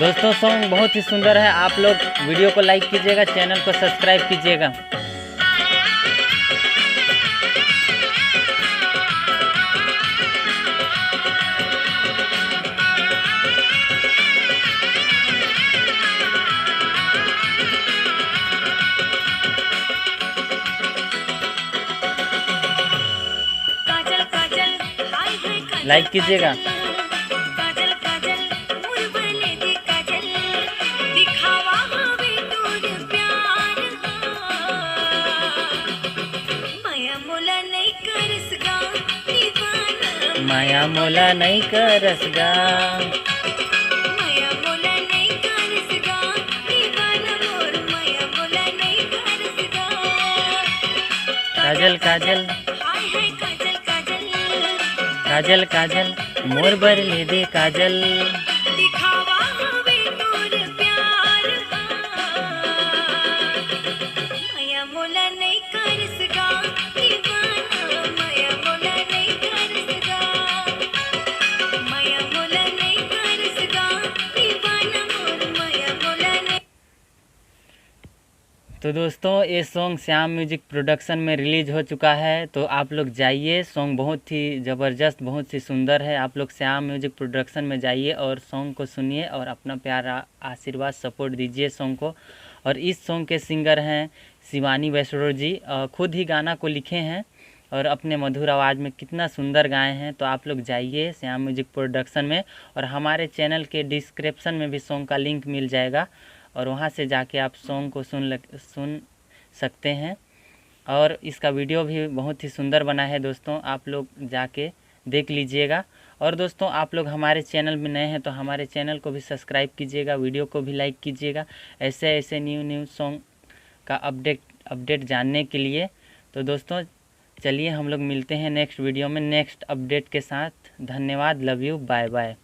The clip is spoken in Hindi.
दोस्तों सॉन्ग बहुत ही सुंदर है। आप लोग वीडियो को लाइक कीजिएगा, चैनल को सब्सक्राइब कीजिएगा। लाइक कीजिएगा। माया मोला नहीं करसगा, काजल काजल काजल काजल मोर बर ले दे काजल। तो दोस्तों ये सॉन्ग श्याम म्यूजिक प्रोडक्शन में रिलीज़ हो चुका है, तो आप लोग जाइए। सॉन्ग बहुत ही ज़बरदस्त, बहुत ही सुंदर है। आप लोग श्याम म्यूजिक प्रोडक्शन में जाइए और सॉन्ग को सुनिए और अपना प्यारा आशीर्वाद सपोर्ट दीजिए सॉन्ग को। और इस सॉन्ग के सिंगर हैं शिवानी वैष्णव जी, खुद ही गाना को लिखे हैं और अपने मधुर आवाज़ में कितना सुंदर गाए हैं। तो आप लोग जाइए श्याम म्यूजिक प्रोडक्शन में, और हमारे चैनल के डिस्क्रिप्शन में भी सॉन्ग का लिंक मिल जाएगा, और वहाँ से जाके आप सॉन्ग को सुन सकते हैं। और इसका वीडियो भी बहुत ही सुंदर बना है दोस्तों, आप लोग जाके देख लीजिएगा। और दोस्तों आप लोग हमारे चैनल में नए हैं तो हमारे चैनल को भी सब्सक्राइब कीजिएगा, वीडियो को भी लाइक कीजिएगा, ऐसे न्यू सॉन्ग का अपडेट जानने के लिए। तो दोस्तों चलिए हम लोग मिलते हैं नेक्स्ट वीडियो में नेक्स्ट अपडेट के साथ। धन्यवाद, लव यू, बाय बाय।